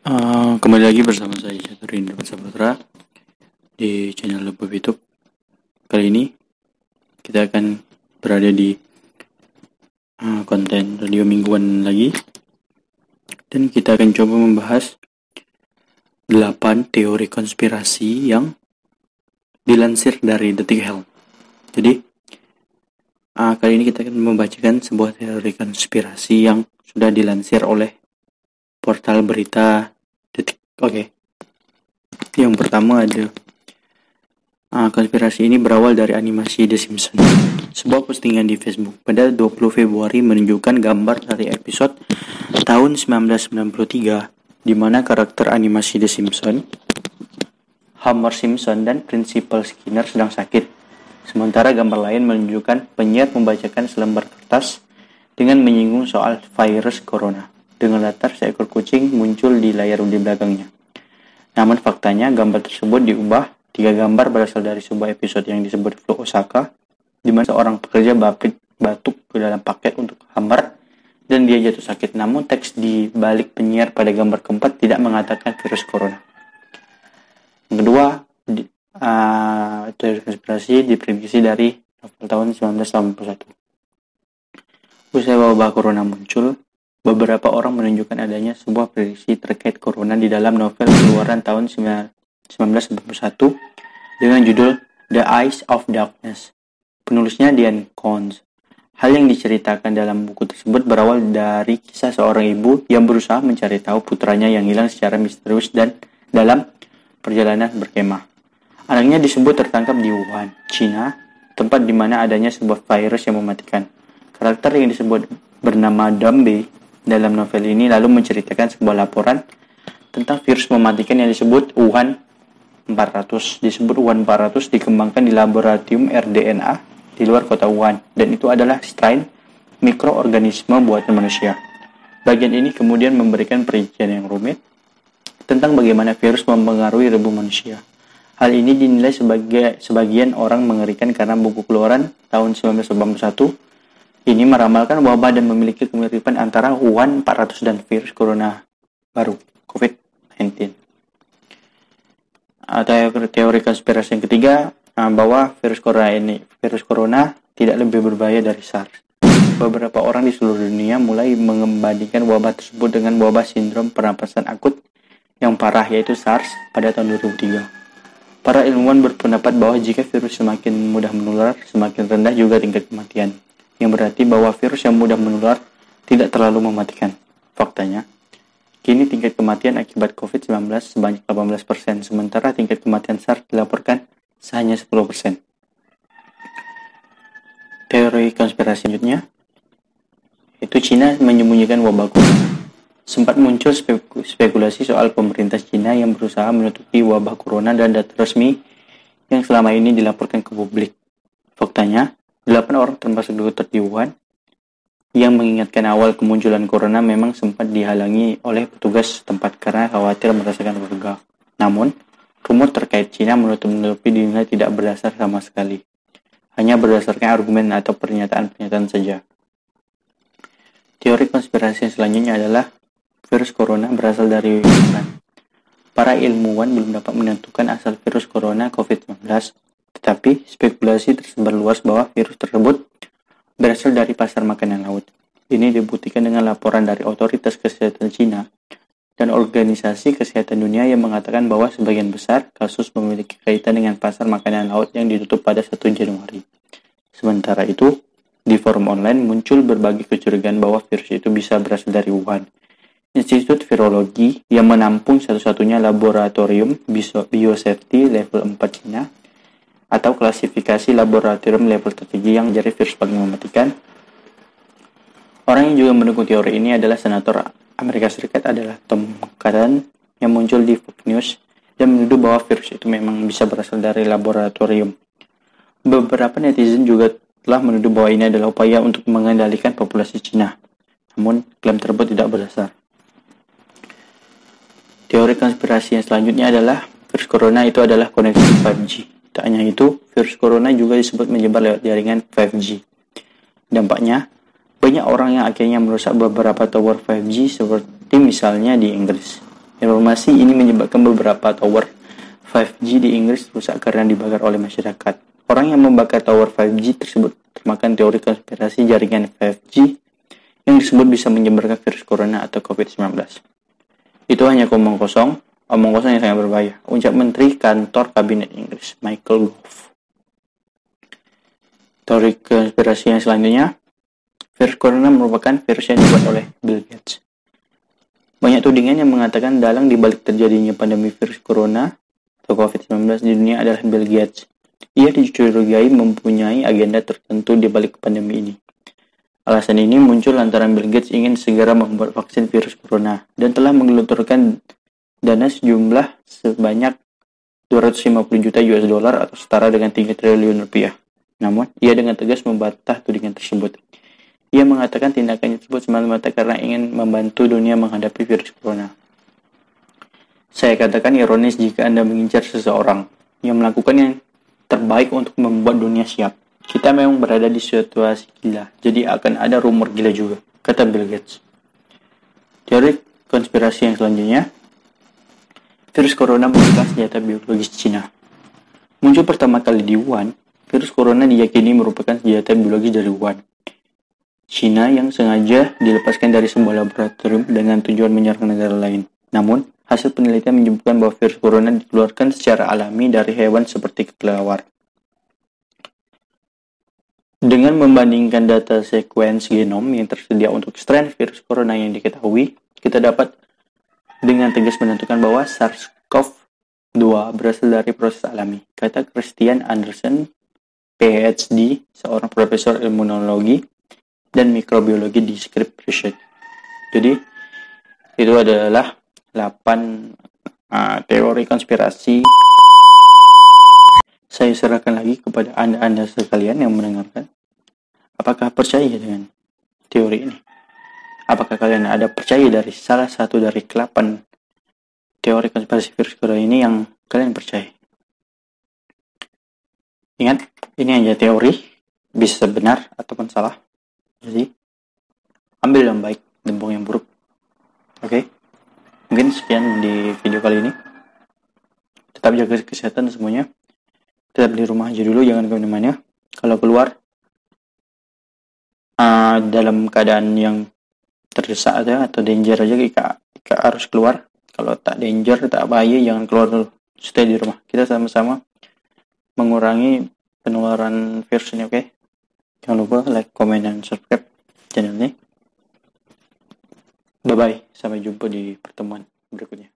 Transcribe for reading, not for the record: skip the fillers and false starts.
Kembali lagi bersama saya Jaturin Saputra di channel YouTube. Kali ini kita akan berada di konten radio mingguan lagi, dan kita akan coba membahas 8 teori konspirasi yang dilansir dari Detik Health. Jadi kali ini kita akan membacakan sebuah teori konspirasi yang sudah dilansir oleh portal berita Detik. Oke. Yang pertama ada konspirasi ini berawal dari animasi The Simpsons. Sebuah postingan di Facebook pada 20 Februari menunjukkan gambar dari episode tahun 1993 di mana karakter animasi The Simpsons, Homer Simpson dan Principal Skinner sedang sakit. Sementara gambar lain menunjukkan penyiar membacakan selembar kertas dengan menyinggung soal virus corona. Dengan latar seekor kucing muncul di layar di belakangnya. Namun faktanya gambar tersebut diubah. 3 gambar berasal dari sebuah episode yang disebut Flu Osaka, di mana seorang pekerja batuk ke dalam paket untuk Homer dan dia jatuh sakit. Namun teks di balik penyiar pada gambar keempat tidak mengatakan virus corona. Yang kedua, teori konspirasi diprediksi dari novel tahun 1981. Usai wabah corona muncul, beberapa orang menunjukkan adanya sebuah prediksi terkait corona di dalam novel keluaran tahun 1991 dengan judul The Eyes of Darkness. Penulisnya Diane Coontz. Hal yang diceritakan dalam buku tersebut berawal dari kisah seorang ibu yang berusaha mencari tahu putranya yang hilang secara misterius dan dalam perjalanan berkemah. Anaknya disebut tertangkap di Wuhan, China, tempat di mana adanya sebuah virus yang mematikan. Karakter yang disebut bernama Dumby dalam novel ini lalu menceritakan sebuah laporan tentang virus mematikan yang disebut Wuhan 400. Disebut Wuhan 400 dikembangkan di laboratorium rDNA di luar kota Wuhan, dan itu adalah strain mikroorganisme buatan manusia. Bagian ini kemudian memberikan perincian yang rumit tentang bagaimana virus mempengaruhi rebu manusia. Hal ini dinilai sebagian orang mengerikan karena buku keluaran tahun 1981 ini meramalkan wabah dan memiliki kemiripan antara Wuhan 400 dan virus corona baru, COVID-19. Teori konspirasi yang ketiga, bahwa virus corona tidak lebih berbahaya dari SARS. Beberapa orang di seluruh dunia mulai membandingkan wabah tersebut dengan wabah sindrom pernapasan akut yang parah, yaitu SARS pada tahun 2003. Para ilmuwan berpendapat bahwa jika virus semakin mudah menular, semakin rendah juga tingkat kematian, yang berarti bahwa virus yang mudah menular tidak terlalu mematikan. Faktanya, kini tingkat kematian akibat COVID-19 sebanyak 18%, sementara tingkat kematian SARS dilaporkan hanya 10%. Teori konspirasi selanjutnya, itu Cina menyembunyikan wabah corona. Sempat muncul spekulasi soal pemerintah Cina yang berusaha menutupi wabah corona dan data resmi yang selama ini dilaporkan ke publik. Faktanya, 8 orang termasuk dokter di Wuhan yang mengingatkan awal kemunculan corona memang sempat dihalangi oleh petugas setempat karena khawatir merasakan warga. Namun, rumor terkait Cina menutup-nutupi dinilai tidak berdasar sama sekali. Hanya berdasarkan argumen atau pernyataan-pernyataan saja. Teori konspirasi yang selanjutnya adalah virus corona berasal dari Wuhan. Para ilmuwan belum dapat menentukan asal virus corona COVID-19, tetapi spekulasi tersebar luas bahwa virus tersebut berasal dari pasar makanan laut. Ini dibuktikan dengan laporan dari otoritas kesehatan Cina dan organisasi kesehatan dunia yang mengatakan bahwa sebagian besar kasus memiliki kaitan dengan pasar makanan laut yang ditutup pada 1 Januari. Sementara itu, di forum online muncul berbagai kecurigaan bahwa virus itu bisa berasal dari Wuhan. Institut Virologi yang menampung satu-satunya laboratorium biosafety level 4 Cina atau klasifikasi laboratorium level tertinggi yang menjadi virus paling mematikan. Orang yang juga mendukung teori ini adalah Senator Amerika Serikat adalah Tom Cotton yang muncul di Fox News dan menuduh bahwa virus itu memang bisa berasal dari laboratorium. Beberapa netizen juga telah menuduh bahwa ini adalah upaya untuk mengendalikan populasi Cina. Namun, klaim tersebut tidak berdasar. Teori konspirasi yang selanjutnya adalah virus corona itu adalah koneksi 5G. Tak hanya itu, virus corona juga disebut menyebar lewat jaringan 5G. Dampaknya, banyak orang yang akhirnya merusak beberapa tower 5G seperti misalnya di Inggris. Informasi ini menyebabkan beberapa tower 5G di Inggris rusak karena dibakar oleh masyarakat. Orang yang membakar tower 5G tersebut termakan teori konspirasi jaringan 5G yang disebut bisa menyebarkan virus corona atau COVID-19. Itu hanya omong kosong yang sangat berbahaya, ucap Menteri Kantor Kabinet Inggris, Michael Gove. Teori konspirasi yang selanjutnya, virus corona merupakan virus yang dibuat oleh Bill Gates. Banyak tudingan yang mengatakan dalang dibalik terjadinya pandemi virus corona atau COVID-19 di dunia adalah Bill Gates. Ia dicurigai mempunyai agenda tertentu di balik pandemi ini. Alasan ini muncul lantaran Bill Gates ingin segera membuat vaksin virus corona dan telah menggelontorkan dana sejumlah sebanyak 250 juta US dollar atau setara dengan 3 triliun rupiah. Namun, ia dengan tegas membantah tudingan tersebut. Ia mengatakan tindakannya tersebut semata-mata karena ingin membantu dunia menghadapi virus corona. Saya katakan ironis jika Anda mengincar seseorang yang melakukan yang terbaik untuk membuat dunia siap. Kita memang berada di situasi gila, jadi akan ada rumor gila juga, kata Bill Gates. Teori konspirasi yang selanjutnya, virus corona merupakan senjata biologis Cina. Muncul pertama kali di Wuhan, virus corona diyakini merupakan senjata biologis dari Wuhan, Cina yang sengaja dilepaskan dari sebuah laboratorium dengan tujuan menyerang negara lain. Namun, hasil penelitian menyebutkan bahwa virus corona dikeluarkan secara alami dari hewan seperti kelelawar. Dengan membandingkan data sekuens genom yang tersedia untuk strain virus corona yang diketahui, kita dapat dengan tegas menentukan bahwa SARS-CoV-2 berasal dari proses alami, kata Christian Andersen, PhD, seorang profesor imunologi dan mikrobiologi di Scripps Research. Jadi, itu adalah 8 teori konspirasi. Saya serahkan lagi kepada Anda sekalian yang mendengarkan. Apakah percaya dengan teori ini? Apakah kalian ada percaya dari salah satu dari 8 teori konspirasi virus corona ini yang kalian percaya? Ingat, ini hanya teori, bisa benar ataupun salah. Jadi, ambil yang baik dan buang yang buruk. Oke? Mungkin sekian di video kali ini. Tetap jaga kesehatan semuanya. Tetap di rumah aja dulu, jangan kemana-mana. Kalau keluar dalam keadaan yang terdesak aja atau danger aja, jika harus keluar. Kalau tak danger, tak bahaya, jangan keluar dulu. Stay di rumah. Kita sama-sama mengurangi penularan virus ini, oke? Jangan lupa like, comment, dan subscribe channel ini. Bye-bye. Sampai jumpa di pertemuan berikutnya.